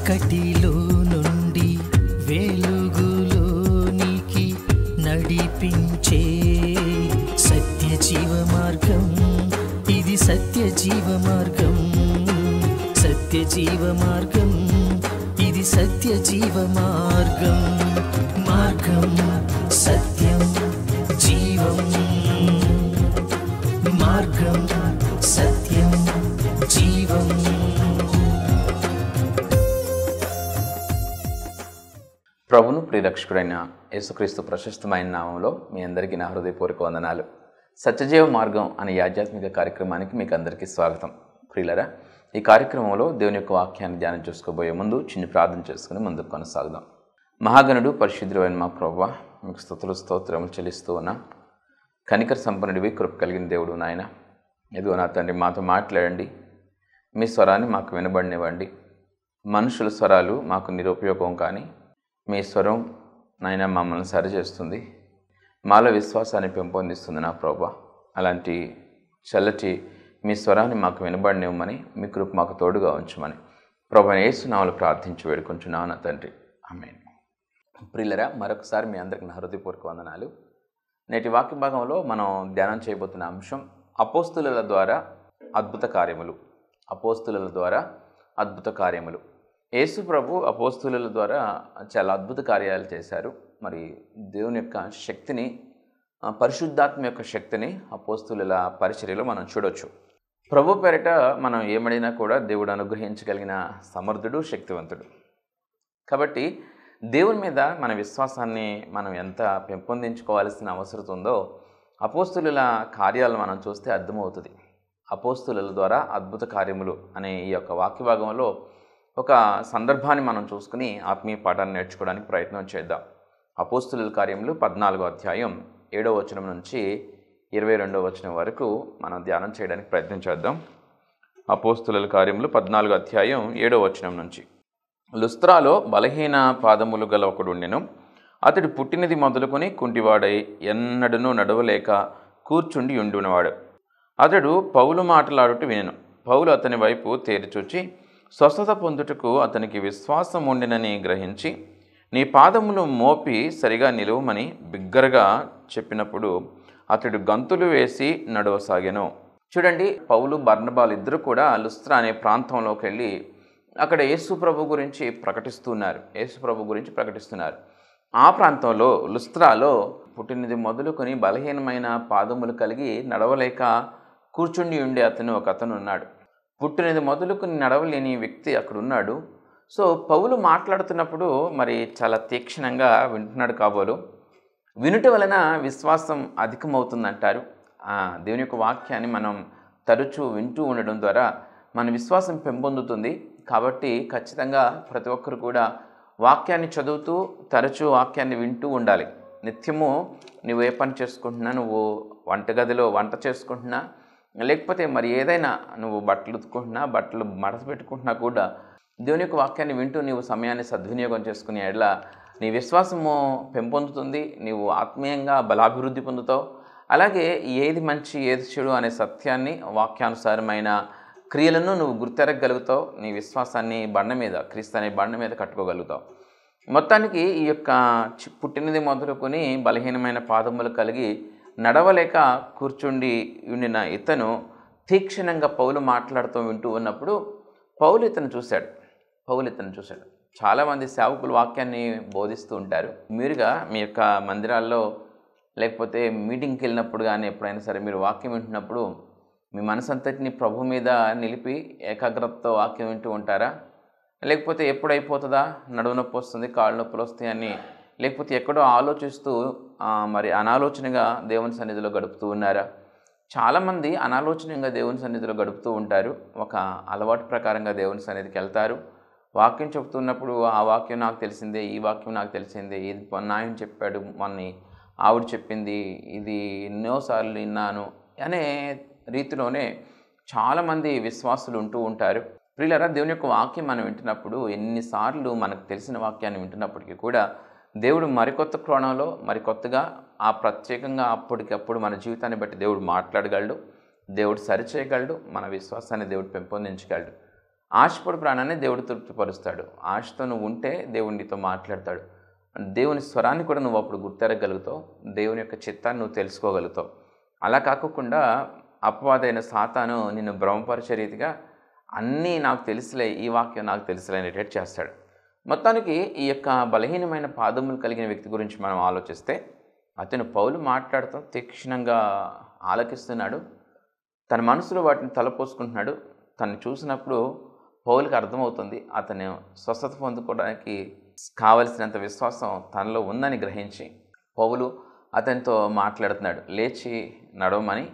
చీకటిలో నుండి వెలుగులోనికి నడిపించే సత్య జీవ మార్గం, ఇది సత్య జీవ మార్గం, సత్య జీవ మార్గం, ఇది సత్య జీవ మార్గం. మార్గం సత్యం జీవం, మార్గం సత్యం జీవం. ప్రభును ప్రియరక్షకుడైన యేసుక్రీస్తు ప్రశస్తమైన నామంలో మీ అందరికీ నా హృదయపూర్వక వందనాలు. సత్యజీవ మార్గం అనే ఆధ్యాత్మిక కార్యక్రమానికి మీకు అందరికీ స్వాగతం. ప్రియులరా, ఈ కార్యక్రమంలో దేవుని యొక్క వాక్యాన్ని ధ్యానం చేసుకోబోయే ముందు చిన్న ప్రార్థన చేసుకుని ముందుకు కొనసాగుదాం. మహాగణుడు పరిశుద్ధుడు అయిన మా ప్రభువా, మీకు స్తుతులు స్తోత్రములు చెల్లిస్తూ ఉన్నా. కనికర సంపన్నుడివి, కృప కలిగిన దేవుడు నాయన. ఇదిగో నా తండ్రి, మాతో మాట్లాడండి, మీ స్వరాన్ని మాకు వినబడినివ్వండి. మనుషుల స్వరాలు మాకు నిరుపయోగం, కానీ మీ స్వరం నాయన మమ్మల్ని సరిచేస్తుంది, మాలో విశ్వాసాన్ని పెంపొందిస్తుంది నా ప్రభువా. అలాంటి చల్లటి మీ స్వరాన్ని మాకు వినబడినివ్వమని, మీ కృప మాకు తోడుగా ఉంచమని ప్రభువైన యేసు నామములో ప్రార్థించి వేడుకొంచున్నాను నా తండ్రి, ఆమేన్. ప్రియులరా, మరొకసారి మీ అందరికి నా హృదయపూర్వక వందనాలు. నేటి వాక్య భాగంలో మనం ధ్యానం చేయబోతున్న అంశం అపోస్తులుల ద్వారా అద్భుత కార్యములు. అపోస్తులుల ద్వారా అద్భుత కార్యములు. యేసు ప్రభు అపోస్తులుల ద్వారా చాలా అద్భుత కార్యాలు చేశారు. మరి దేవుని యొక్క శక్తిని, పరిశుద్ధాత్మ యొక్క శక్తిని అపోస్తులుల పరిచర్యలో మనం చూడొచ్చు. ప్రభు పేరిట మనం ఏమడినా కూడా దేవుడు అనుగ్రహించగలిగిన సమర్థుడు, శక్తివంతుడు. కాబట్టి దేవుని మీద మన విశ్వాసాన్ని మనం ఎంత పెంపొందించుకోవాల్సిన అవసరం ఉందో అపోస్తులుల కార్యాలను మనం చూస్తే అర్థమవుతుంది. అపోస్తులుల ద్వారా అద్భుత కార్యములు అనే ఈ యొక్క వాక్య భాగంలో ఒక సందర్భాన్ని మనం చూసుకుని ఆత్మీయ పాఠాన్ని నేర్చుకోవడానికి ప్రయత్నం చేద్దాం. అపోస్తులుల కార్యములు 14వ అధ్యాయం 7వ వచనం నుంచి 22వ వచనం వరకు మనం ధ్యానం చేయడానికి ప్రయత్నం చేద్దాం. అపోస్తులుల కార్యములు 14వ అధ్యాయం 7వ వచనం నుంచి. లుస్త్రాలో బలహీన పాదములు గల ఒకడు ఉండెను. అతడు పుట్టినది మొదలుకొని కుంటివాడై ఎన్నడూ నడవలేక కూర్చుండి ఉండినవాడు. అతడు పౌలు మాటలాడుట వినెను. పౌలు అతని వైపు తేరిచూచి స్వస్థత పొందుటకు అతనికి విశ్వాసం ఉండినని గ్రహించి, నీ పాదములు మోపి సరిగా నిలువమని బిగ్గరగా చెప్పినప్పుడు అతడు గంతులు వేసి నడవసాగెను. చూడండి, పౌలు బర్నబాలు ఇద్దరు కూడా లుస్త్రా అనే ప్రాంతంలోకి వెళ్ళి అక్కడ యేసు ప్రభు గురించి ప్రకటిస్తున్నారు. ఆ ప్రాంతంలో లుస్త్రాలో పుట్టినది మొదలుకొని బలహీనమైన పాదములు కలిగి నడవలేక కూర్చుండి ఉండే ఒక అతను ఉన్నాడు. పుట్టినది మొదలుకొని నడవలేని వ్యక్తి అక్కడ ఉన్నాడు. సో పౌలు మాట్లాడుతున్నప్పుడు మరి చాలా తీక్షణంగా వింటున్నాడు కాబోలు. వినుట వలన విశ్వాసం అధికమవుతుందంటారు. దేవుని యొక్క వాక్యాన్ని మనం తరచూ వింటూ ఉండడం ద్వారా మన విశ్వాసం పెంపొందుతుంది. కాబట్టి ఖచ్చితంగా ప్రతి ఒక్కరు కూడా వాక్యాన్ని చదువుతూ తరచూ వాక్యాన్ని వింటూ ఉండాలి. నిత్యము నువ్వు ఏ పని చేసుకుంటున్నా, నువ్వు వంటగదిలో వంట చేసుకుంటున్నా, లేకపోతే మరి ఏదైనా నువ్వు బట్టలు ఉతుకుంటున్నా, బట్టలు మడత పెట్టుకుంటున్నా కూడా దేవుని యొక్క వాక్యాన్ని వింటూ నీవు సమయాన్ని సద్వినియోగం చేసుకునే ఎడల నీ విశ్వాసము పెంపొందుతుంది, నీవు ఆత్మీయంగా బలాభివృద్ధి పొందుతావు. అలాగే ఏది మంచి ఏది చెడు అనే సత్యాన్ని, వాక్యానుసారమైన క్రియలను నువ్వు గుర్తెరగలుగుతావు. నీ విశ్వాసాన్ని బండ మీద, క్రీస్తు అనే బండ మీద కట్టుకోగలుగుతావు. మొత్తానికి ఈ యొక్క పుట్టినది మొదలుకొని బలహీనమైన పాదములు కలిగి నడవలేక కూర్చుండి ఉండిన ఇతను తీక్షణంగా పౌలు మాట్లాడుతూ వింటూ ఉన్నప్పుడు పౌలు ఇతను చూశాడు. చాలామంది సేవకులు వాక్యాన్ని బోధిస్తూ ఉంటారు. మీరుగా మీ యొక్క మందిరాల్లో లేకపోతే మీటింగ్కి వెళ్ళినప్పుడు కానీ ఎప్పుడైనా సరే మీరు వాక్యం వింటున్నప్పుడు మీ మనసంతటిని ప్రభు మీద నిలిపి ఏకాగ్రతతో వాక్యం వింటూ ఉంటారా? లేకపోతే ఎప్పుడైపోతుందా, నడువు నొప్పి వస్తుంది, కాళ్ళు నొప్పులు వస్తాయని, లేకపోతే ఎక్కడో ఆలోచిస్తూ మరి అనాలోచనగా దేవుని సన్నిధిలో గడుపుతూ ఉన్నారా? చాలామంది అనాలోచనగా దేవుని సన్నిధిలో గడుపుతూ ఉంటారు. ఒక అలవాటు ప్రకారంగా దేవుని సన్నిధికి వెళ్తారు. వాక్యం చెబుతున్నప్పుడు ఆ వాక్యం నాకు తెలిసిందే, ఈ వాక్యం నాకు తెలిసిందే, ఇది నాయన చెప్పాడు, మొన్న ఆవిడ చెప్పింది, ఇది ఎన్నోసార్లు విన్నాను అనే రీతిలోనే చాలామంది విశ్వాసులు ఉంటూ ఉంటారు. ప్రియులారా, దేవుని యొక్క వాక్యం మనం వింటున్నప్పుడు ఎన్నిసార్లు మనకు తెలిసిన వాక్యాన్ని వింటున్నప్పటికీ కూడా దేవుడు మరికొత్త కోణంలో మరికొత్తగా ఆ ప్రత్యేకంగా అప్పటికప్పుడు మన జీవితాన్ని బట్టి దేవుడు మాట్లాడగలడు, దేవుడు సరిచేయగలడు, మన విశ్వాసాన్ని దేవుడు పెంపొందించగలడు. ఆశపడు ప్రాణాన్ని దేవుడు తృప్తిపరుస్తాడు. ఆశతో నువ్వు ఉంటే దేవుడు నీతో మాట్లాడతాడు. దేవుని స్వరాన్ని కూడా నువ్వు అప్పుడు గుర్తెరగలుగుతావు. దేవుని యొక్క చిత్తాన్ని నువ్వు తెలుసుకోగలుగుతావు. అలా కాకుండా అపవాదైన సాతాను నిన్ను భ్రమపరిచే రీతిగా అన్నీ నాకు తెలుసులే, ఈ వాక్యం నాకు తెలుసులే అనేటట్టు చేస్తాడు. మొత్తానికి ఈ యొక్క బలహీనమైన పాదములు కలిగిన వ్యక్తి గురించి మనం ఆలోచిస్తే, అతను పౌలు మాట్లాడటం తీక్షణంగా ఆలకిస్తున్నాడు. తన మనసులో వాటిని తలపోసుకుంటున్నాడు. తను చూసినప్పుడు పౌలుకి అర్థమవుతుంది అతను స్వస్థత పొందుకోవడానికి కావలసినంత విశ్వాసం తనలో ఉందని గ్రహించి పౌలు అతనితో మాట్లాడుతున్నాడు. లేచి నడవమని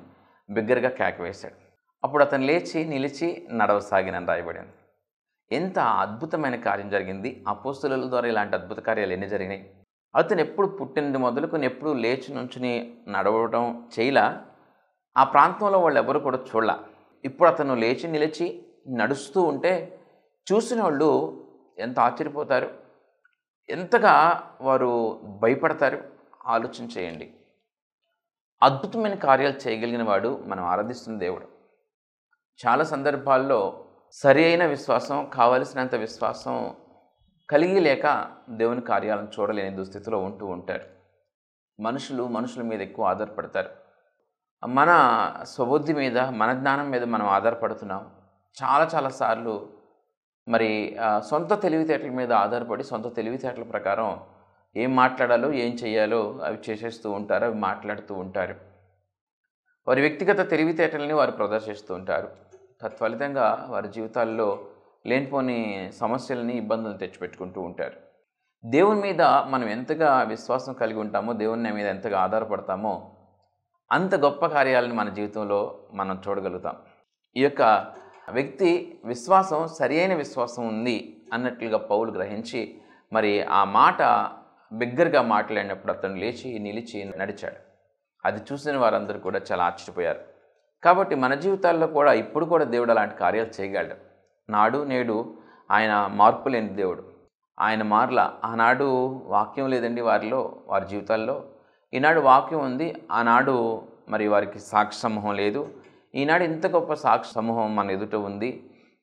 బిగ్గరగా కేక వేశాడు. అప్పుడు అతను లేచి నిలిచి నడవసాగినని రాయబడింది. ఎంత అద్భుతమైన కార్యం జరిగింది! అపోస్తలుల ద్వారా ఇలాంటి అద్భుత కార్యాలు ఎన్ని జరిగినాయి? అతను ఎప్పుడు పుట్టినది మొదలుకొని ఎప్పుడు లేచి నుంచుని నడవడం చేయలా. ఆ ప్రాంతంలో వాళ్ళు ఎవరు కూడా చూడలా. ఇప్పుడు అతను లేచి నిలిచి నడుస్తూ ఉంటే చూసిన వాళ్ళు ఎంత ఆశ్చర్యపోతారు, ఎంతగా వారు భయపడతారు. ఆలోచన చేయండి. అద్భుతమైన కార్యాలు చేయగలిగిన వాడు మనం ఆరాధిస్తున్న దేవుడు. చాలా సందర్భాల్లో సరి అయిన విశ్వాసం, కావలసినంత విశ్వాసం కలిగి లేక దేవుని కార్యాలను చూడలేని దుస్థితిలో ఉంటూ ఉంటారు. మనుషుల మీద ఎక్కువ ఆధారపడతారు. మన స్వబుద్ధి మీద, మన జ్ఞానం మీద మనం ఆధారపడుతున్నాం. చాలా సార్లు మరి సొంత తెలివితేటల మీద ఆధారపడి సొంత తెలివితేటల ప్రకారం ఏం మాట్లాడాలో ఏం చేయాలో అవి చేసేస్తూ ఉంటారు, అవి మాట్లాడుతూ ఉంటారు. వారి వ్యక్తిగత తెలివితేటల్ని వారు ప్రదర్శిస్తూ ఉంటారు. తత్ఫలితంగా వారి జీవితాల్లో లేనిపోని సమస్యలని, ఇబ్బందులు తెచ్చిపెట్టుకుంటూ ఉంటారు. దేవుని మీద మనం ఎంతగా విశ్వాసం కలిగి ఉంటామో, దేవుని మీద ఎంతగా ఆధారపడతామో అంత గొప్ప కార్యాలను మన జీవితంలో మనం చూడగలుగుతాం. ఈ యొక్క వ్యక్తి విశ్వాసం సరి అయిన విశ్వాసం ఉంది అన్నట్లుగా పౌలు గ్రహించి మరి ఆ మాట బిగ్గరగా మాట్లాడినప్పుడు అతను లేచి నిలిచి నడిచాడు. అది చూసిన వారందరూ కూడా చాలా ఆశ్చర్యపోయారు. కాబట్టి మన జీవితాల్లో కూడా ఇప్పుడు కూడా దేవుడు అలాంటి కార్యాలు చేయగలడు. నాడు నేడు ఆయన మార్పు లేని దేవుడు. ఆయన మారల. ఆనాడు వాక్యం లేదండి వారి జీవితాల్లో. ఈనాడు వాక్యం ఉంది. ఆనాడు మరి వారికి సాక్షి సమూహం లేదు. ఈనాడు ఇంత గొప్ప సాక్షి సమూహం మన ఎదుట ఉంది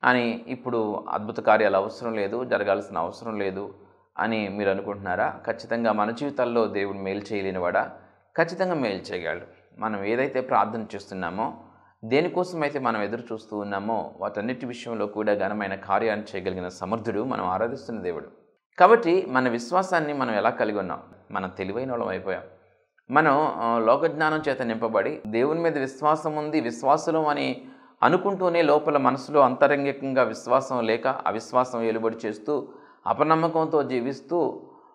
అని ఇప్పుడు అద్భుత కార్యాలు అవసరం లేదు, జరగాల్సిన అవసరం లేదు అని మీరు అనుకుంటున్నారా? ఖచ్చితంగా మన జీవితాల్లో దేవుడు మేలు చేయలేనివాడా? ఖచ్చితంగా మేలు చేయగలడు. మనం ఏదైతే ప్రార్థన చేస్తున్నామో, దేనికోసమైతే మనం ఎదురు చూస్తూ ఉన్నామో వాటన్నిటి విషయంలో కూడా ఘనమైన కార్యాన్ని చేయగలిగిన సమర్థుడు మనం ఆరాధిస్తున్న దేవుడు. కాబట్టి మన విశ్వాసాన్ని మనం ఎలా కలిగి ఉన్నాం? మనం తెలివైన వాళ్ళం అయిపోయాం. మనం లోకజ్ఞానం చేత నింపబడి దేవుని మీద విశ్వాసం ఉంది, విశ్వాసులం అని అనుకుంటూనే లోపల మనసులో అంతరంగికంగా విశ్వాసం లేక అవిశ్వాసం వెలుబడి చేస్తూ అపనమ్మకంతో జీవిస్తూ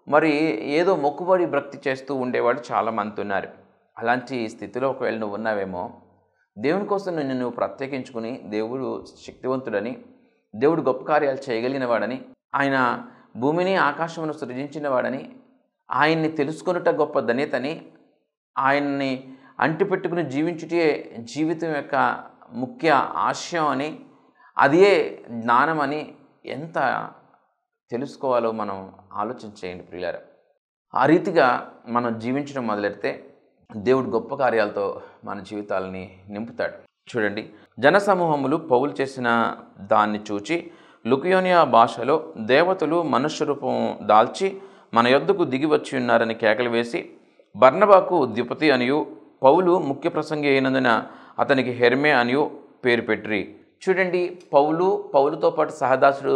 మరి ఏదో మొక్కుబడి భక్తి చేస్తూ ఉండేవాడు చాలామంది ఉన్నారు. అలాంటి స్థితిలో ఒకవేళ నువ్వు ఉన్నావేమో, దేవుని కోసం నువ్వు ప్రత్యేకించుకుని దేవుడు శక్తివంతుడని, దేవుడు గొప్ప కార్యాలు చేయగలిగిన వాడని, ఆయన భూమిని ఆకాశమును సృజించిన వాడని, ఆయన్ని తెలుసుకొనుట గొప్ప ధన్యతని, ఆయన్ని అంటిపెట్టుకుని జీవించుటే జీవితం యొక్క ముఖ్య ఆశయం అని, అదే జ్ఞానం అని ఎంత తెలుసుకోవాలో మనం ఆలోచన చేయండి ప్రియులారా. ఆ రీతిగా మనం జీవించడం మొదలెడితే దేవుడు గొప్ప కార్యాలతో మన జీవితాలని నింపుతాడు. చూడండి, జనసమూహములు పౌలు చేసిన దాన్ని చూచి లుకియోనియా భాషలో దేవతలు మనుష్య రూపం దాల్చి మన యొద్దకు దిగి వచ్చి ఉన్నారని కేకలు వేసి బర్నబాకు ద్విపతి అనియు, పౌలు ముఖ్య ప్రసంగి అయినందున అతనికి హెర్మే అనియు పేరు పెట్టిరి. చూడండి, పౌలుతో పాటు సహదాసుడు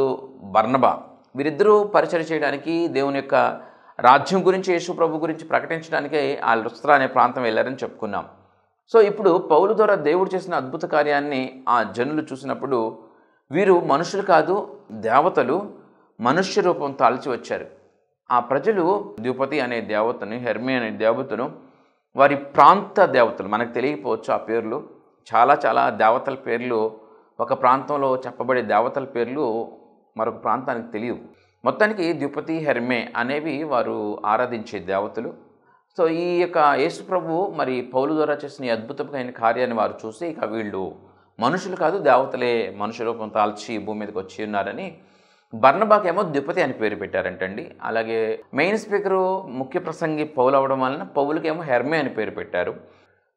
బర్నబా, వీరిద్దరూ పరిచయం చేయడానికి దేవుని యొక్క రాజ్యం గురించి, యేసు ప్రభు గురించి ప్రకటించడానికి ఆ లుస్త్రా అనే ప్రాంతం వెళ్ళారని చెప్పుకున్నాం. సో ఇప్పుడు పౌలు ద్వారా దేవుడు చేసిన అద్భుత కార్యాన్ని ఆ జనులు చూసినప్పుడు వీరు మనుషులు కాదు, దేవతలు మనుష్య రూపం తాల్చి వచ్చారు. ఆ ప్రజలు ద్విపతి అనే దేవతను, హెర్మే అనే దేవతను వారి ప్రాంత దేవతలు, మనకు తెలియకపోవచ్చు ఆ పేర్లు, చాలా దేవతల పేర్లు ఒక ప్రాంతంలో చెప్పబడే దేవతల పేర్లు మరొక ప్రాంతానికి తెలియవు. మొత్తానికి ద్విపతి, హెర్మే అనేవి వారు ఆరాధించే దేవతలు. సో ఈ యొక్క యేసు ప్రభు మరి పౌలు ద్వారా చేసిన ఈ అద్భుతమైన కార్యాన్ని వారు చూసి ఇక వీళ్ళు మనుషులు కాదు, దేవతలే మనుషు రూపం తాల్చి భూమి మీదకి వచ్చి ఉన్నారని బర్నబాకేమో ద్విపతి అని పేరు పెట్టారంటండి. అలాగే మెయిన్ స్పీకరు, ముఖ్య ప్రసంగి పౌలు అవ్వడం వలన పౌలుకేమో హెర్మే అని పేరు పెట్టారు.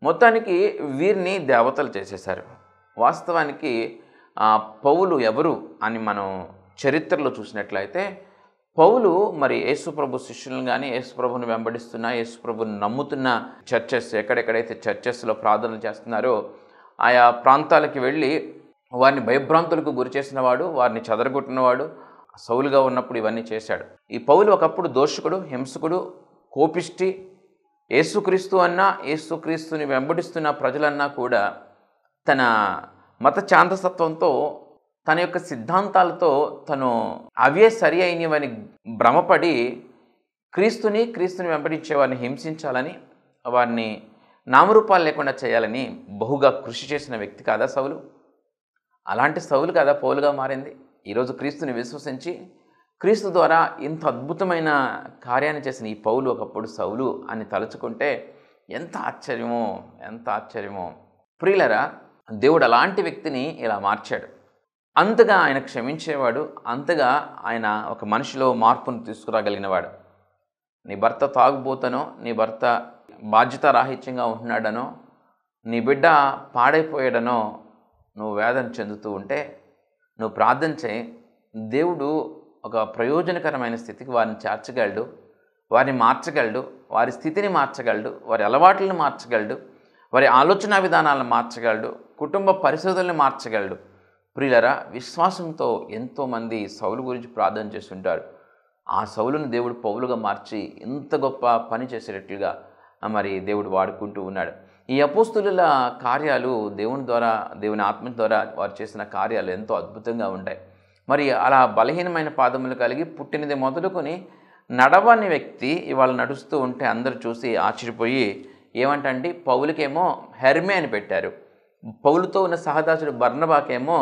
మొత్తానికి వీరిని దేవతలు చేసేశారు. వాస్తవానికి పౌలు ఎవరు అని మనం చరిత్రలో చూసినట్లయితే, పౌలు మరి యేసుప్రభు శిష్యులను కానీ, యేసుప్రభుని వెంబడిస్తున్న, యేసుప్రభుని నమ్ముతున్న చర్చెస్ ఎక్కడెక్కడైతే చర్చెస్లో ప్రార్థనలు చేస్తున్నారో ఆయా ప్రాంతాలకి వెళ్ళి వారిని భయభ్రాంతులకు గురి చేసినవాడు, వారిని చెదరగొట్టినవాడు సౌలుగా ఉన్నప్పుడు ఇవన్నీ చేశాడు. ఈ పౌలు ఒకప్పుడు దోషకుడు, హింసకుడు, కోపిష్టి. యేసుక్రీస్తు అన్నా, యేసుక్రీస్తుని వెంబడిస్తున్న ప్రజలన్నా కూడా తన మత చాందసత్వంతో, తన యొక్క సిద్ధాంతాలతో తను అవే సరి అయినవని భ్రమపడి క్రీస్తుని వెంబడించే వారిని హింసించాలని, వారిని నామరూపాలు లేకుండా చేయాలని బహుగా కృషి చేసిన వ్యక్తి కాదా సౌలు? అలాంటి సౌలు కదా పౌలుగా మారింది. ఈరోజు క్రీస్తుని విశ్వసించి క్రీస్తు ద్వారా ఇంత అద్భుతమైన కార్యాన్ని చేసిన ఈ పౌలు ఒకప్పుడు సౌలు అని తలుచుకుంటే ఎంత ఆశ్చర్యమో. ప్రియులరా, దేవుడు అలాంటి వ్యక్తిని ఇలా మార్చాడు. అంతగా ఆయన క్షమించేవాడు, అంతగా ఆయన ఒక మనిషిలో మార్పును తీసుకురాగలిగినవాడు. నీ భర్త తాగుబోతనో, నీ భర్త బాధ్యతారాహిత్యంగా ఉంటున్నాడనో, నీ బిడ్డ పాడైపోయాడనో నువ్వు వేదన చెందుతూ ఉంటే నువ్వు ప్రార్థన చేయి. దేవుడు ఒక ప్రయోజనకరమైన స్థితికి వారిని చేర్చగలడు, వారిని మార్చగలడు, వారి స్థితిని మార్చగలడు, వారి అలవాట్లను మార్చగలడు, వారి ఆలోచన విధానాలను మార్చగలడు, కుటుంబ పరిశోధనలు మార్చగలడు. ప్రియులరా, విశ్వాసంతో ఎంతోమంది సౌలు గురించి ప్రార్థన చేస్తుంటారు. ఆ సౌలును దేవుడు పౌలుగా మార్చి ఎంత గొప్ప పని చేసేటట్లుగా మరి దేవుడు వాడుకుంటూ ఉన్నాడు. ఈ అపోస్తుల కార్యాలు దేవుని ద్వారా, దేవుని ఆత్మ ద్వారా వారు చేసిన కార్యాలు ఎంతో అద్భుతంగా ఉంటాయి. మరి అలా బలహీనమైన పాదములు కలిగి పుట్టినది మొదలుకొని నడవని వ్యక్తి ఇవాళ నడుస్తూ ఉంటే అందరూ చూసి ఆశ్చర్యపోయి ఏమంటండి, పౌలుకేమో హెర్మే అని పెట్టారు, పౌలుతో ఉన్న సహదాసుడు బర్నబాకేమో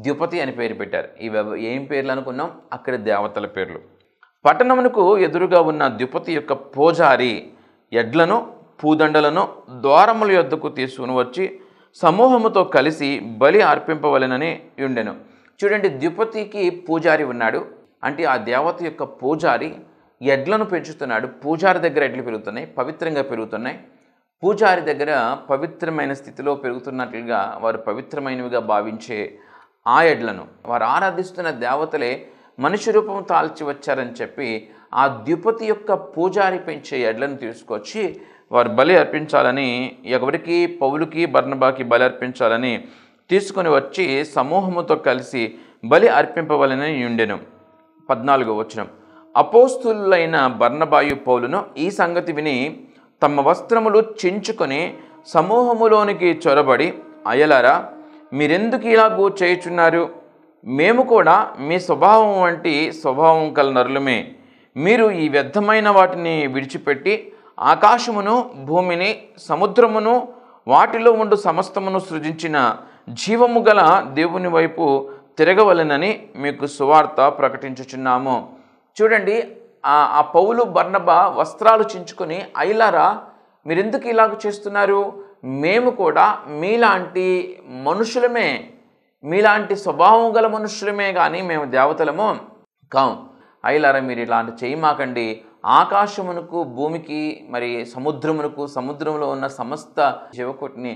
ద్యుపతి అని పేరు పెట్టారు. ఇవి ఏం పేర్లు అనుకున్నాం? అక్కడ దేవతల పేర్లు. పట్టణమునకు ఎదురుగా ఉన్న ద్యుపతి యొక్క పూజారి ఎడ్లను, పూదండలను ద్వారముల యొద్దకు తీసుకుని వచ్చి సమూహముతో కలిసి బలి అర్పింపవలెనని ఉండెను. చూడండి, ద్యుపతికి పూజారి ఉన్నాడు అంటే ఆ దేవత యొక్క పూజారి ఎడ్లను పెంచుతున్నాడు. పూజారి దగ్గర ఎడ్లు పెరుగుతున్నాయి, పవిత్రంగా పెరుగుతున్నాయి. పూజారి దగ్గర పవిత్రమైన స్థితిలో పెరుగుతున్నట్లుగా వారు పవిత్రమైనవిగా భావించే ఆ ఎడ్లను, వారు ఆరాధిస్తున్న దేవతలే మనిషి రూపం తాల్చి వచ్చారని చెప్పి ఆ ద్యుపతి యొక్క పూజారి పెంచే ఎడ్లను తీసుకొచ్చి వారు బలి అర్పించాలని, ఎవరికి? పౌలుకి బర్నబాకి బలి అర్పించాలని తీసుకొని వచ్చి సమూహముతో కలిసి బలి అర్పింపవలెనని ఉండెను. 14వ వచనం. అపోస్తులైన బర్నబాయు పౌలును ఈ సంగతి విని తమ వస్త్రములు చించుకొని సమూహములోనికి చొరబడి, అయ్యలారా, మీరెందుకు ఇలాగూ చేయుచున్నారు? మేము కూడా మీ స్వభావం వంటి స్వభావం కల నరులమే. మీరు ఈ వ్యర్థమైన వాటిని విడిచిపెట్టి ఆకాశమును, భూమిని, సముద్రమును, వాటిలో ఉండు సమస్తమును సృజించిన జీవము గల దేవుని వైపు తిరగవలెనని మీకు సువార్త ప్రకటించుచున్నాము. చూడండి, ఆ పౌలు బర్నబా వస్త్రాలు చించుకొని, అయ్యలారా, మీరెందుకు ఇలాగ చేస్తున్నారు? మేము కూడా మీలాంటి మనుషులమే, మీలాంటి స్వభావం గల మనుషులమే, కానీ మేము దేవతలము కాం. అయ్యలారా, మీరు ఇలాంటి చేయమాకండి. ఆకాశమునకు, భూమికి, మరి సముద్రమునకు, సముద్రంలో ఉన్న సమస్త జీవకోటిని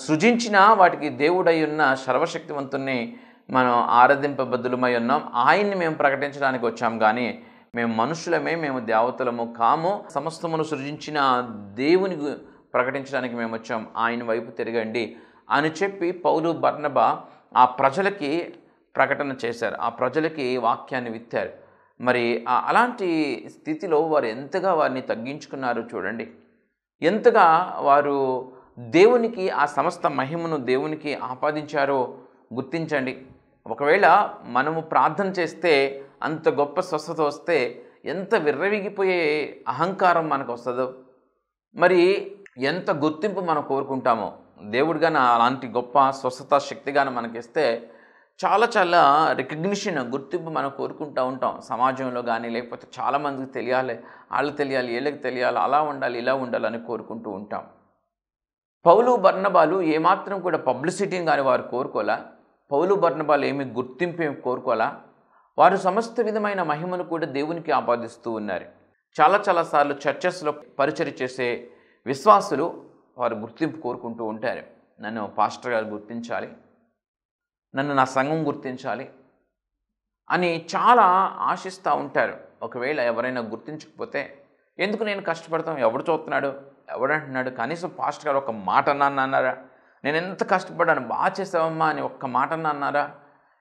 సృజించిన వాటికి దేవుడై ఉన్న సర్వశక్తివంతుణ్ణి మనం ఆరాధింపబద్ధులమై ఉన్నాం. ఆయన్ని మేము ప్రకటించడానికి వచ్చాం, కానీ మేము మనుషులమే, మేము దేవతలము కాము. సమస్తమును సృజించిన దేవుని ప్రకటించడానికి మేము వచ్చాం, ఆయన వైపు తిరగండి అని చెప్పి పౌలు బర్నబా ఆ ప్రజలకి ప్రకటన చేశారు, ఆ ప్రజలకి వాక్యాన్ని విత్తారు. మరి అలాంటి స్థితిలో వారు ఎంతగా వారిని తగ్గించుకున్నారు చూడండి, ఎంతగా వారు దేవునికి ఆ సమస్త మహిమను దేవునికి ఆపాదించారో గుర్తించండి. ఒకవేళ మనము ప్రార్థన చేస్తే అంత గొప్ప స్వస్థత వస్తే ఎంత విర్రవీగిపోయే అహంకారం మనకు వస్తుందో, మరి ఎంత గుర్తింపు మనం కోరుకుంటామో. దేవుడిగా అలాంటి గొప్ప స్వస్థత శక్తిగాను మనకిస్తే చాలా రికగ్నిషన్, గుర్తింపు మనం కోరుకుంటూ ఉంటాం సమాజంలో కానీ, లేకపోతే చాలామందికి తెలియాలి, వాళ్ళు తెలియాలి, వీళ్ళకి తెలియాలి, అలా ఉండాలి, ఇలా ఉండాలని కోరుకుంటూ ఉంటాం. పౌలు బర్నబాలు ఏమాత్రం కూడా పబ్లిసిటీని కానీ వారు కోరుకోలే. పౌలు బర్నబాలు ఏమి గుర్తింపు ఏమి కోరుకోలే. వారు సమస్త విధమైన మహిమను కూడా దేవునికి ఆపాదిస్తూ ఉన్నారు. చాలాసార్లు చర్చెస్లో పరిచర్య చేసే విశ్వాసులు వారు గుర్తింపు కోరుకుంటూ ఉంటారు. నన్ను పాస్టర్ గారు గుర్తించాలి, నన్ను నా సంఘం గుర్తించాలి అని చాలా ఆశిస్తూ ఉంటారు. ఒకవేళ ఎవరైనా గుర్తించకపోతే ఎందుకు నేను కష్టపడతాం, ఎవడు చూస్తున్నాడు, ఎవడంటున్నాడు, కనీసం పాస్టర్ గారు ఒక మాట అన్నారా, నేను ఎంత కష్టపడ్డాను, బాగా చేసావమ్మా అని ఒక్క మాట అన్నారా,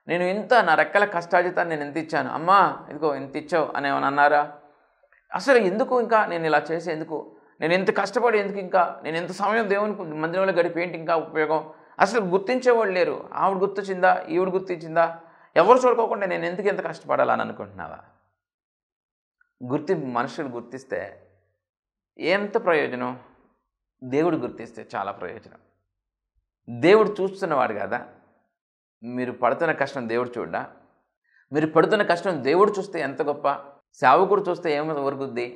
నేను ఇంత నా రెక్కల కష్టార్జితాన్ని నేను ఎంత ఇచ్చాను, అమ్మా ఇదిగో ఎంత ఇచ్చావు అని ఏమైనా అన్నారా? అసలు ఎందుకు ఇంకా నేను ఇలా చేసే ఎందుకు, నేను ఎంత కష్టపడి ఎందుకు, ఇంకా నేను ఎంత సమయం దేవుని మందిరంలో గడిపి ఏంటి ఇంకా ఉపయోగం, అసలు గుర్తించేవాళ్ళు లేరు, ఆవిడ గుర్తించిందా ఈవిడ గుర్తించిందా, ఎవరు చూడుకోకుండా నేను ఎందుకు ఎంత కష్టపడాలని అనుకుంటున్నావా? మనుషులు గుర్తిస్తే ఎంత ప్రయోజనం, దేవుడు గుర్తిస్తే చాలా ప్రయోజనం. దేవుడు చూస్తున్నవాడు కదా, మీరు పడుతున్న కష్టం దేవుడు చూడ్డా? మీరు పడుతున్న కష్టం దేవుడు చూస్తే ఎంత గొప్ప, సేవకుడు చూస్తే ఏం ఒరుగుద్ది,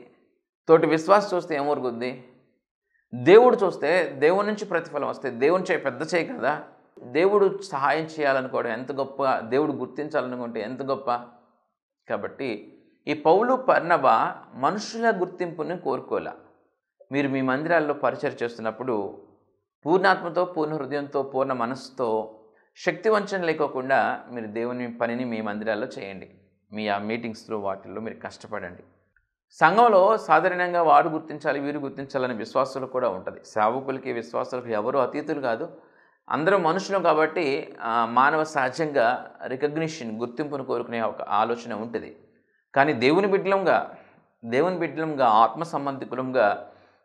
తోటి విశ్వాసం చూస్తే ఏం ఒరుగుద్ది, దేవుడు చూస్తే దేవుడి నుంచి ప్రతిఫలం వస్తే దేవుని చేయి పెద్ద చేయి కదా, దేవుడు సహాయం చేయాలనుకోవడం ఎంత గొప్ప, దేవుడు గుర్తించాలనుకుంటే ఎంత గొప్ప. కాబట్టి ఈ పౌలు బర్నబా మనుషుల గుర్తింపుని కోరుకోలే. మీరు మీ మందిరాల్లో పరిచయం చేస్తున్నప్పుడు పూర్ణాత్మతో, పూర్ణ హృదయంతో, పూర్ణ మనస్సుతో, శక్తి వంచన లేకోకుండా మీరు దేవుని పనిని మీ మందిరాల్లో చేయండి. మీ ఆ మీటింగ్స్లో వాటిల్లో మీరు కష్టపడండి. సంఘంలో సాధారణంగా వారు గుర్తించాలి వీరు గుర్తించాలనే విశ్వాసాలు కూడా ఉంటుంది. సేవకులకి విశ్వాసాలకు ఎవరు అతీతులు కాదు, అందరూ మనుషులు కాబట్టి మానవ సహజంగా రికగ్నిషన్, గుర్తింపును కోరుకునే ఒక ఆలోచన ఉంటుంది. కానీ దేవుని బిడ్డలంగా ఆత్మ సంబంధికులంగా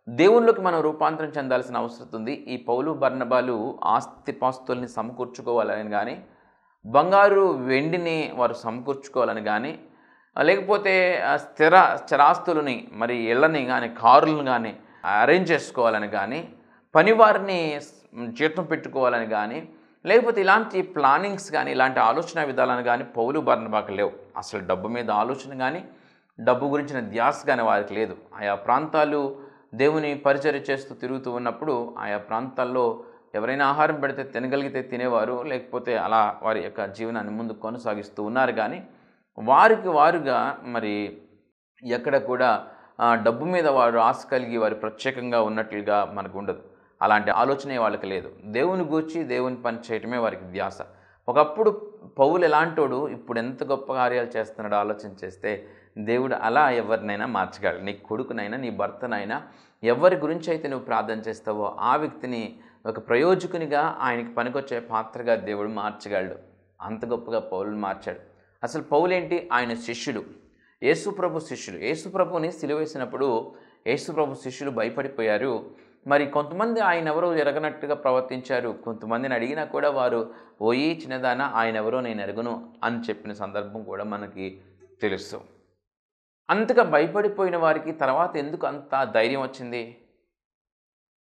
దేవునిలోకి మనం రూపాంతరం చెందాల్సిన అవసరం ఉంది. ఈ పౌలు బర్నబాలు ఆస్తిపాస్తుల్ని సమకూర్చుకోవాలని కానీ, బంగారు వెండిని వారు సమకూర్చుకోవాలని కానీ, లేకపోతే స్థిరాస్తులని మరి ఇళ్ళని కానీ కారులను కానీ అరేంజ్ చేసుకోవాలని కానీ, పనివారిని జీతం పెట్టుకోవాలని కానీ, లేకపోతే ఇలాంటి ప్లానింగ్స్ కానీ ఇలాంటి ఆలోచన విధాలను కానీ పౌలు బర్నబాకు లేవు. అసలు డబ్బు మీద ఆలోచన కానీ డబ్బు గురించిన ధ్యాస కానీ వారికి లేదు. ఆయా ప్రాంతాలు దేవుని పరిచర్య చేస్తూ తిరుగుతూ ఉన్నప్పుడు ఆయా ప్రాంతాల్లో ఎవరైనా ఆహారం పెడితే తినగలిగితే తినేవారు, లేకపోతే అలా వారి యొక్క జీవనాన్ని ముందు కొనసాగిస్తూ ఉన్నారు. కానీ వారుగా మరి ఎక్కడ కూడా డబ్బు మీద వారు ఆశ కలిగి వారు ప్రత్యేకంగా ఉన్నట్లుగా మనకు ఉండదు. అలాంటి ఆలోచనే వాళ్ళకి లేదు. దేవుని గూర్చి దేవుని పని చేయటమే వారికి ధ్యాస. ఒకప్పుడు పౌలు ఎలాంటోడు, ఇప్పుడు ఎంత గొప్ప కార్యాలు చేస్తున్నాడో ఆలోచన చేస్తే దేవుడు అలా ఎవరినైనా మార్చగలడు. నీ కొడుకునైనా నీ భర్తనైనా ఎవరి గురించి అయితే నువ్వు ప్రార్థన చేస్తావో ఆ వ్యక్తిని ఒక ప్రయోజకునిగా ఆయనకి పనికొచ్చే పాత్రగా దేవుడు మార్చగలడు. అంత గొప్పగా పౌలుని మార్చాడు. అసలు పౌలేంటి, ఆయన శిష్యులు, యేసుప్రభు శిష్యులు. యేసుప్రభుని సిలువేసినప్పుడు యేసుప్రభు శిష్యులు భయపడిపోయారు. మరి కొంతమంది ఆయన ఎవరో ఎరగనట్టుగా ప్రవర్తించారు. కొంతమందిని అడిగినా కూడా వారు ఓయి చిన్నదానా ఆయన ఎవరో నేను ఎరగను అని చెప్పిన సందర్భం కూడా మనకి తెలుసు. అంతగా భయపడిపోయిన వారికి తర్వాత ఎందుకు అంత ధైర్యం వచ్చింది?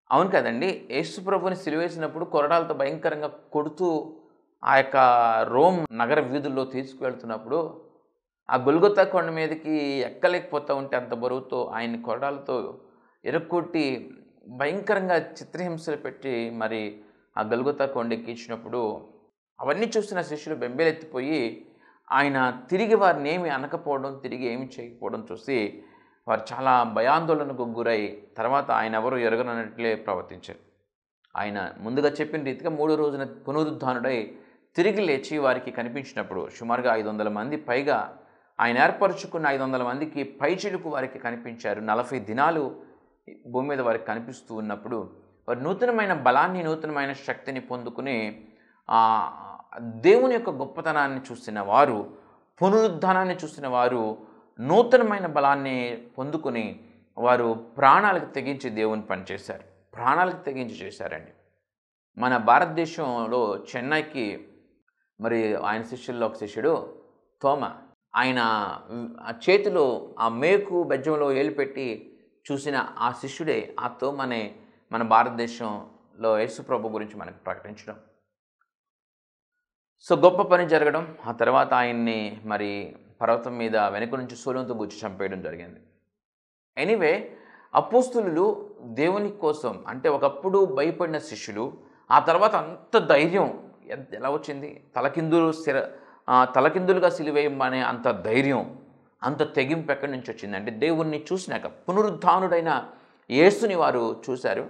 అవును కదండి, యేసుప్రభుని సిలువేసినప్పుడు కొరడాలతో భయంకరంగా కొడుతూ ఆ యొక్క రోమ్ నగర వీధుల్లో తీసుకువెళ్తున్నప్పుడు ఆ గొల్గొతా కొండ మీదకి ఎక్కలేకపోతూ ఉంటే అంత బరువుతో ఆయన్ని కొరడాలతో ఎరక్కొట్టి భయంకరంగా చిత్రహింసలు పెట్టి మరి ఆ గొల్గొతా కొండ ఎక్కించినప్పుడు అవన్నీ చూసిన శిష్యులు బెంబేలెత్తిపోయి ఆయన తిరిగి వారిని ఏమి అనకపోవడం, తిరిగి ఏమి చేయకపోవడం చూసి వారు చాలా భయాందోళనకు గురై తర్వాత ఆయన ఎవరు ఎరగనట్లే ప్రవర్తించారు. ఆయన ముందుగా చెప్పిన రీతిగా 3వ రోజున పునరుద్ధానుడై తిరిగి లేచి వారికి కనిపించినప్పుడు సుమారుగా 500 మంది పైగా ఆయన ఏర్పరచుకున్న 500 మందికి పైచిలుకు వారికి కనిపించారు. 40 దినాలు భూమి మీద వారికి కనిపిస్తూ ఉన్నప్పుడు వారు నూతనమైన బలాన్ని, నూతనమైన శక్తిని పొందుకుని దేవుని యొక్క గొప్పతనాన్ని చూసిన వారు, పునరుద్ధానాన్ని చూసిన వారు నూతనమైన బలాన్ని పొందుకుని వారు ప్రాణాలకు తెగించి దేవుని పనిచేశారు. ప్రాణాలకు తెగించి చేశారండి. మన భారతదేశంలో చెన్నైకి మరి ఆయన శిష్యుల్లో ఒక శిష్యుడు తోమ, ఆయన చేతిలో ఆ మేకు బెజ్జంలో ఏలు పెట్టి చూసిన ఆ శిష్యుడే ఆ తోమనే మన భారతదేశంలో యేసుప్రభు గురించి మనకు ప్రకటించడం. సో గొప్ప పని జరగడం, ఆ తర్వాత ఆయన్ని మరి పర్వతం మీద వెనుక నుంచి శూలంతో గుచ్చి చంపేయడం జరిగింది. ఎనీవే, అపోస్తులు దేవుని కోసం అంటే ఒకప్పుడు భయపడిన శిష్యులు ఆ తర్వాత అంత ధైర్యం ఎలా వచ్చింది? తలకిందులుగా సిలువేయమనే అంత ధైర్యం, అంత తెగింపు ఎక్కడి నుంచి వచ్చింది అంటే దేవుణ్ణి చూసినాక, పునరుద్ధానుడైన యేసుని వారు చూశారు.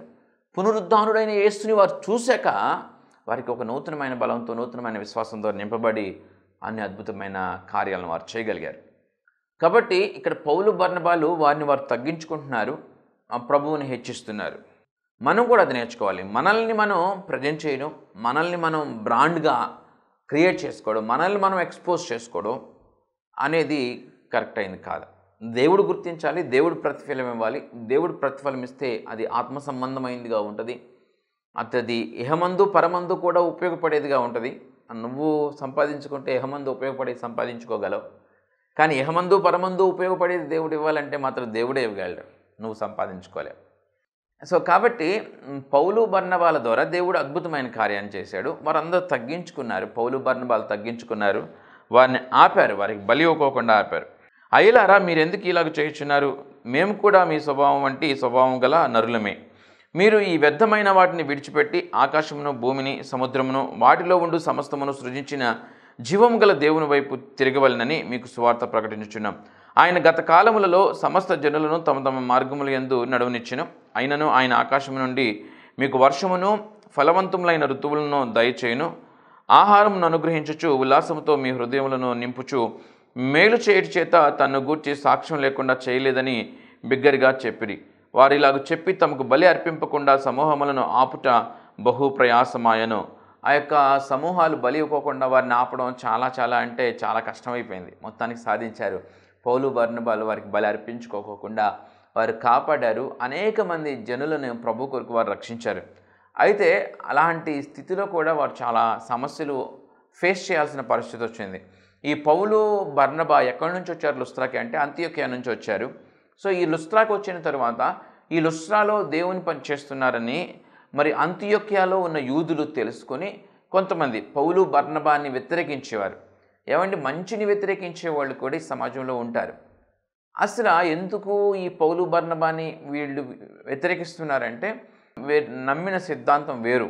పునరుద్ధానుడైన యేసుని వారు చూశాక వారికి ఒక నూతనమైన బలంతో, నూతనమైన విశ్వాసంతో నింపబడి అన్ని అద్భుతమైన కార్యాలను వారు చేయగలిగారు. కాబట్టి ఇక్కడ పౌలు బర్నబాలు వారిని వారు తగ్గించుకుంటున్నారు, ఆ ప్రభువుని హెచ్చిస్తున్నారు. మనం కూడా అది నేర్చుకోవాలి. మనల్ని మనం ప్రజెంట్ చేయడం, మనల్ని మనం బ్రాండ్గా క్రియేట్ చేసుకోవడం, మనల్ని మనం ఎక్స్పోజ్ చేసుకోవడం అనేది కరెక్ట్ అయింది కాదు. దేవుడు గుర్తించాలి, దేవుడు ప్రతిఫలం ఇవ్వాలి. దేవుడు ప్రతిఫలం ఇస్తే అది ఆత్మ సంబంధమైనదిగా ఉంటుంది. అది ఇహమందు పరమందు కూడా ఉపయోగపడేదిగా ఉంటుంది. నువ్వు సంపాదించుకుంటే ఇహమందు ఉపయోగపడేది సంపాదించుకోగలవు, కానీ ఇహమందు పరమందు ఉపయోగపడేది దేవుడు ఇవ్వాలంటే మాత్రం దేవుడే ఇవ్వగలడు, నువ్వు సంపాదించుకోలేవు. సో కాబట్టి పౌలు బర్నబాల ద్వారా దేవుడు అద్భుతమైన కార్యాన్ని చేశాడు. వారందరూ తగ్గించుకున్నారు, పౌలు బర్నబాలు తగ్గించుకున్నారు, వారిని ఆపారు, వారికి బలి ఇవ్వకోకుండా ఆపారు. అయ్యలారా, మీరెందుకు ఇలాగ చేయుచున్నారు? మేము కూడా మీ స్వభావం వంటి స్వభావం గల నరులమే. మీరు ఈ వ్యర్థమైన వాటిని విడిచిపెట్టి ఆకాశమును, భూమిని, సముద్రమును, వాటిలో ఉండు సమస్తమును సృజించిన జీవము గల దేవుని వైపు తిరగవలనని మీకు సువార్త ప్రకటించుచున్నాం. ఆయన గత కాలములలో సమస్త జనులను తమ తమ మార్గముల యందు నడవనిచ్చెను. అయినను ఆయన ఆకాశము నుండి మీకు వర్షమును, ఫలవంతములైన ఋతువులను దయచేయును. ఆహారమును అనుగ్రహించుచు ఉల్లాసముతో మీ హృదయములను నింపుచు మేలు చేయటి చేత తన్ను గూర్చి సాక్ష్యం లేకుండా చేయలేదని బిగ్గరగా చెప్పిరి. వారు ఇలాగ చెప్పి తమకు బలి అర్పింపకుండా సమూహములను ఆపుట బహు ప్రయాసమాయను. ఆ యొక్క సమూహాలు బలి ఇవ్వకుండా వారిని ఆపడం చాలా అంటే చాలా కష్టమైపోయింది. మొత్తానికి సాధించారు. పౌలు బర్నబాలు వారికి బలి అర్పించుకోకుండా వారు కాపాడారు. అనేక మంది జనులను ప్రభు కొరకు వారు రక్షించారు. అయితే అలాంటి స్థితిలో కూడా వారు చాలా సమస్యలు ఫేస్ చేయాల్సిన పరిస్థితి వచ్చింది. ఈ పౌలు బర్నబా ఎక్కడి నుంచి వచ్చారు లుస్త్రాకి అంటే అంతియోకియా నుంచి వచ్చారు. సో ఈ లుస్త్రాకి వచ్చిన తర్వాత ఈ లుస్త్రాలో దేవుని పని చేస్తున్నారని మరి అంతియోకియాలో ఉన్న యూదులు తెలుసుకొని కొంతమంది పౌలు బర్నబాని వ్యతిరేకించేవారు. ఏమంటే మంచిని వ్యతిరేకించే వాళ్ళు కూడా ఈ సమాజంలో ఉంటారు. అసలు ఎందుకు ఈ పౌలు బర్నబాని వీళ్ళు వ్యతిరేకిస్తున్నారంటే వీరు నమ్మిన సిద్ధాంతం వేరు,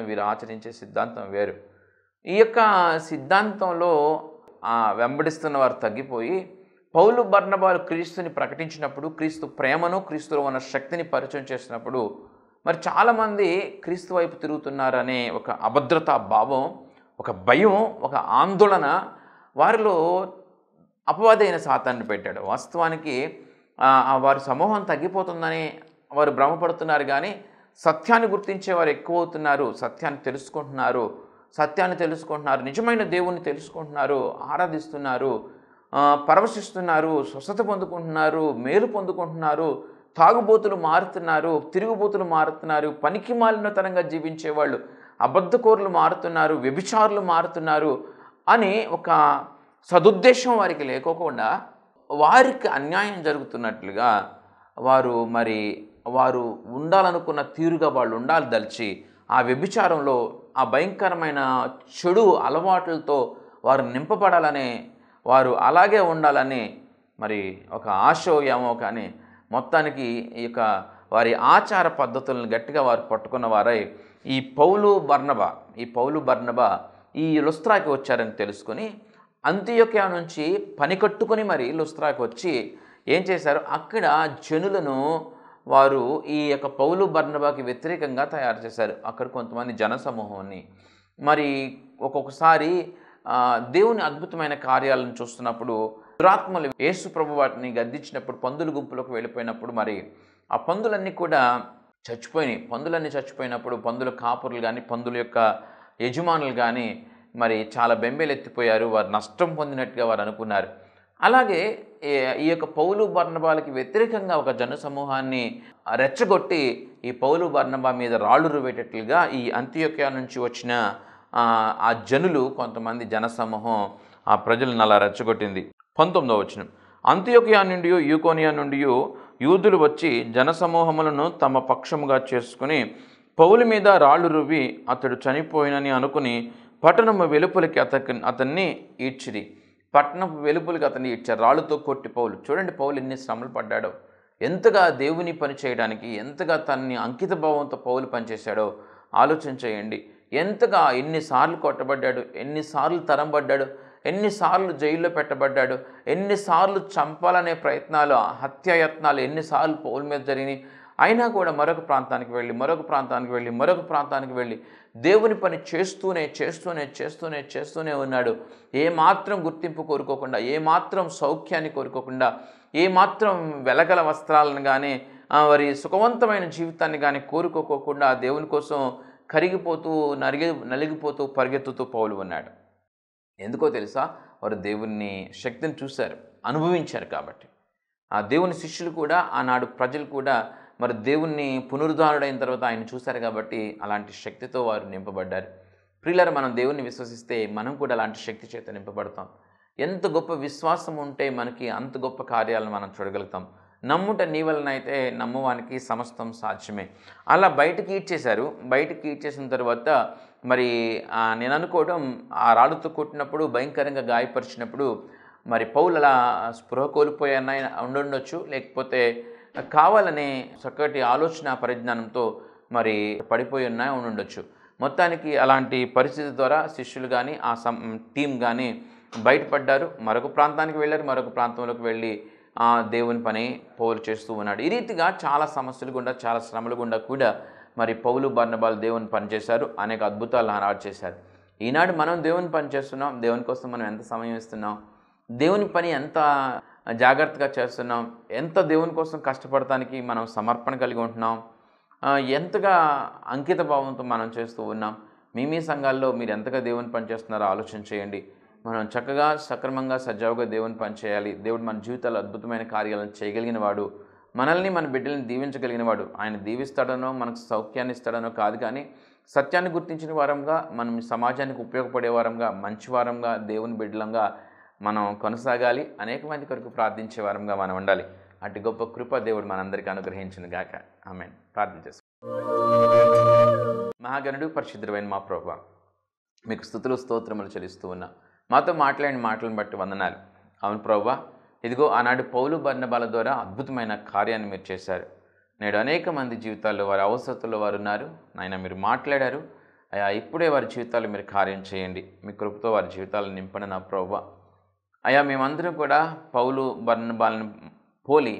వీరు ఆచరించే సిద్ధాంతం వేరు. ఈ యొక్క సిద్ధాంతంలో వెంబడిస్తున్న వారు తగ్గిపోయి పౌలు బర్నబాలు క్రీస్తుని ప్రకటించినప్పుడు, క్రీస్తు ప్రేమను, క్రీస్తులో ఉన్న శక్తిని పరిచయం చేసినప్పుడు మరి చాలామంది క్రీస్తు వైపు తిరుగుతున్నారనే ఒక అభద్రతా భావం, ఒక భయం, ఒక ఆందోళన వారిలో అపవాదైన సాతాన్ని పెట్టాడు. వాస్తవానికి వారి సమూహం తగ్గిపోతుందని వారు భ్రమపడుతున్నారు, కానీ సత్యాన్ని గుర్తించే వారు ఎక్కువ అవుతున్నారు, సత్యాన్ని తెలుసుకుంటున్నారు, నిజమైన దేవుణ్ణి తెలుసుకుంటున్నారు, ఆరాధిస్తున్నారు, పరవశిస్తున్నారు, స్వస్థత పొందుకుంటున్నారు, మేలు పొందుకుంటున్నారు, తాగుబోతులు మారుతున్నారు, తిరుగుబోతులు మారుతున్నారు, పనికి మాలినతనంగా జీవించేవాళ్ళు అబద్ధకోరులు మారుతున్నారు, వ్యభిచారులు మారుతున్నారు అని ఒక సదుద్దేశం వారికి లేకోకుండా వారికి అన్యాయం జరుగుతున్నట్లుగా వారు ఉండాలనుకున్న తీరుగా వాళ్ళు ఉండాలి ఆ వ్యభిచారంలో, ఆ భయంకరమైన చెడు అలవాట్లతో వారు నింపబడాలని, వారు అలాగే ఉండాలని మరి ఒక ఆశో ఏమో కానీ మొత్తానికి ఈ యొక్క వారి ఆచార పద్ధతులను గట్టిగా వారు పట్టుకున్న వారై ఈ పౌలు బర్నబా ఈ లుస్త్రాకి వచ్చారని తెలుసుకొని అంతియోకియా నుంచి పని కట్టుకొని మరి లుస్త్రాకి వచ్చి ఏం చేశారు, అక్కడ జనులను వారు ఈ యొక్క పౌలు బర్నబాకి వ్యతిరేకంగా తయారు చేశారు. అక్కడ కొంతమంది జనసమూహాన్ని మరి ఒక్కొక్కసారి దేవుని అద్భుతమైన కార్యాలను చూస్తున్నప్పుడు దురాత్మలు యేసు ప్రభు వాటిని గద్దించినప్పుడు పందుల గుంపులోకి వెళ్ళిపోయినప్పుడు మరి ఆ పందులన్నీ కూడా చచ్చిపోయినప్పుడు పందుల కాపురులు కానీ పందుల యొక్క యజమానులు కానీ మరి చాలా బెంబేలెత్తిపోయారు, వారు నష్టం పొందినట్టుగా వారు అనుకున్నారు. అలాగే ఈ యొక్క పౌలు బర్నబాలకి వ్యతిరేకంగా ఒక జన సమూహాన్ని రెచ్చగొట్టి ఈ పౌలు బర్నబా మీద రాళ్ళు రువేటట్లుగా ఈ అంతియోకియా నుంచి వచ్చిన ఆ జనులు కొంతమంది జనసమూహం ఆ ప్రజలను అలా రెచ్చగొట్టింది. 19వ వచనం, అంతియోకియా నుండి యూకోనియా నుండి యూదులు వచ్చి జనసమూహములను తమ పక్షముగా చేసుకుని పౌలు మీద రాళ్ళు రువ్వి అతడు చనిపోయినని అనుకుని పట్టణము వెలుపలికి అతన్ని ఈడ్చిరి. పట్టణపు వెలుపలికి అతన్ని ఈడ్చారు, రాళ్ళుతో కొట్టి. చూడండి పౌలు ఎన్ని శ్రమలు పడ్డాడో, ఎంతగా దేవుని పని చేయడానికి ఎంతగా తనని అంకిత భావంతో పౌలు పనిచేశాడో ఆలోచన చేయండి. ఎంతగా ఎన్నిసార్లు కొట్టబడ్డాడు, ఎన్నిసార్లు తరంబడ్డాడు, ఎన్నిసార్లు జైల్లో పెట్టబడ్డాడు, ఎన్నిసార్లు చంపాలనే ప్రయత్నాలు, హత్యాయత్నాలు ఎన్నిసార్లు పౌలు మీద జరిగినాయి. అయినా కూడా మరొక ప్రాంతానికి వెళ్ళి మరొక ప్రాంతానికి వెళ్ళి మరొక ప్రాంతానికి వెళ్ళి దేవుని పని చేస్తూనే ఉన్నాడు. ఏమాత్రం గుర్తింపు కోరుకోకుండా, ఏమాత్రం సౌఖ్యాన్ని కోరుకోకుండా, ఏమాత్రం వెలగల వస్త్రాలను కానీ వారి సుఖవంతమైన జీవితాన్ని కానీ కోరుకోకుండా దేవుని కోసం కరిగిపోతూ నలిగిపోతూ పరిగెత్తుతూ పౌలు ఉన్నాడు. ఎందుకో తెలుసా? వారు దేవుని శక్తిని చూశారు, అనుభవించారు. కాబట్టి ఆ దేవుని శిష్యులు కూడా, ఆనాడు ప్రజలు కూడా మరి దేవుణ్ణి పునరుద్ధారుడైన తర్వాత ఆయన చూశారు. కాబట్టి అలాంటి శక్తితో వారు నింపబడ్డారు. ప్రియులారా, మనం దేవుణ్ణి విశ్వసిస్తే మనం కూడా అలాంటి శక్తి చేత నింపబడతాం. ఎంత గొప్ప విశ్వాసం ఉంటే మనకి అంత గొప్ప కార్యాలను మనం చూడగలుగుతాం. నమ్ముట నీ వలన అయితే నమ్మువానికి సమస్తం సాధ్యమే. అలా బయటకి ఈడ్చేశారు. బయటకి ఈడ్చేసిన తర్వాత మరి నేను అనుకోవడం, ఆ రాళ్ళతో కొట్టినప్పుడు భయంకరంగా గాయపరిచినప్పుడు మరి పౌలు అలా స్పృహ కోల్పోయిన ఉండొచ్చు, లేకపోతే కావాలనే చక్కటి ఆలోచన పరిజ్ఞానంతో మరి పడిపోయి ఉండొచ్చు. మొత్తానికి అలాంటి పరిస్థితి ద్వారా శిష్యులు కానీ ఆ టీం కానీ బయటపడ్డారు. మరొక ప్రాంతానికి వెళ్ళారు. మరొక ప్రాంతంలోకి వెళ్ళి దేవుని పని పౌలు చేస్తూ ఉన్నాడు. ఈ రీతిగా చాలా సమస్యలు గుండా, చాలా శ్రమలు గుండా కూడా మరి పౌలు బర్నబాలు దేవుని పని చేశారు. అనేక అద్భుతాలు ఆనాడు చేశారు. ఈనాడు మనం దేవుని పని చేస్తున్నాం. దేవుని కోసం మనం ఎంత సమయం ఇస్తున్నాం, దేవుని పని ఎంత జాగ్రత్తగా చేస్తున్నాం, ఎంత దేవుని కోసం కష్టపడటానికి మనం సమర్పణ కలిగి ఉంటున్నాం, ఎంతగా అంకిత భావంతో మనం చేస్తూ ఉన్నాం. మీ సంఘాల్లో మీరు ఎంతగా దేవుని పని చేస్తున్నారో ఆలోచన చేయండి. మనం చక్కగా సక్రమంగా సజావుగా దేవుని పని చేయాలి. దేవుడు మన జీవితాల్లో అద్భుతమైన కార్యాలను చేయగలిగిన వాడు, మనల్ని మన బిడ్డల్ని దీవించగలిగిన వాడు. ఆయన దీవిస్తాడనో మనకు సౌఖ్యాన్ని ఇస్తాడనో కాదు, కానీ సత్యాన్ని గుర్తించిన వారంగా, మనం సమాజానికి ఉపయోగపడే వారంగా, మంచి వారంగా, దేవుని బిడ్డలంగా మనం కొనసాగాలి. అనేక మంది కొరకు ప్రార్థించే వారంగా మనం ఉండాలి. అటు గొప్ప కృప దేవుడు మనందరికీ అనుగ్రహించును గాక. ఆమేన్. ప్రార్థన చేసుకుందాం. మహాగణుడు పరిశుద్ధుడైన మా ప్రభువా, మీకు స్తుతులు స్తోత్రములు చెల్లిస్తూ ఉన్నా. మాతో మాట్లాడిన మాటలను బట్టి వందనాలు. అవును ప్రభువా, ఇదిగో ఆనాడు పౌలు బర్నబాల ద్వారా అద్భుతమైన కార్యాన్ని మీరు చేశారు. నేడు అనేక మంది జీవితాల్లో వారి అవసరతల్లో వారు ఉన్నారు. నాయన మీరు మాట్లాడారు అయ్యా. ఇప్పుడే వారి జీవితాల్లో మీరు కార్యం చేయండి. మీ కృపతో వారి జీవితాలను నింపండి నా ప్రభువా. అయ్యా, మేమందరం కూడా పౌలు బర్నబాలను పోలి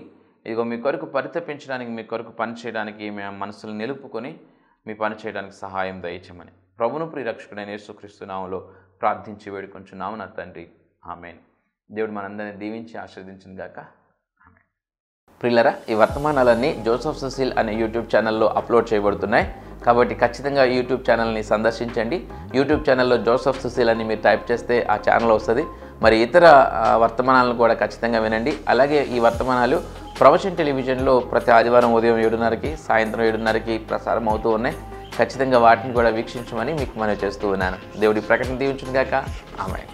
ఇదిగో మీ కొరకు పరితపించడానికి, మీ కొరకు పని చేయడానికి మేము మనసులు నిలుపుకొని మీ పని చేయడానికి సహాయం దయచేయమని ప్రభువును ప్రియరక్షకుడైన యేసుక్రీస్తు నామములో ప్రార్థించి వేడుకొంచున్నాము నా తండ్రి. ఆమేన్. దేవుడు మనందరినీ దీవించి ఆశీర్వదించును గాక. ఆమేన్. ప్రియులారా, ఈ వర్తమానాలన్నీ జోసెఫ్ సుశీల్ అనే యూట్యూబ్ ఛానల్లో అప్లోడ్ చేయబడుతున్నాయి. కాబట్టి ఖచ్చితంగా యూట్యూబ్ ఛానల్ని సందర్శించండి. యూట్యూబ్ ఛానల్లో జోసెఫ్ సుశీల్ అని మీరు టైప్ చేస్తే ఆ ఛానల్ వస్తుంది. మరి ఇతర వర్తమానాలను కూడా ఖచ్చితంగా వినండి. అలాగే ఈ వర్తమానాలు ప్రవచన్ టెలివిజన్లో ప్రతి ఆదివారం ఉదయం 7:30కి, సాయంత్రం 7:30కి ప్రసారం అవుతూ ఉన్నాయి. ఖచ్చితంగా వాటిని కూడా వీక్షించమని మీకు మనవి చేస్తూ ఉన్నాను. దేవుడి ప్రకటన దీవించును గాక. ఆమేన్.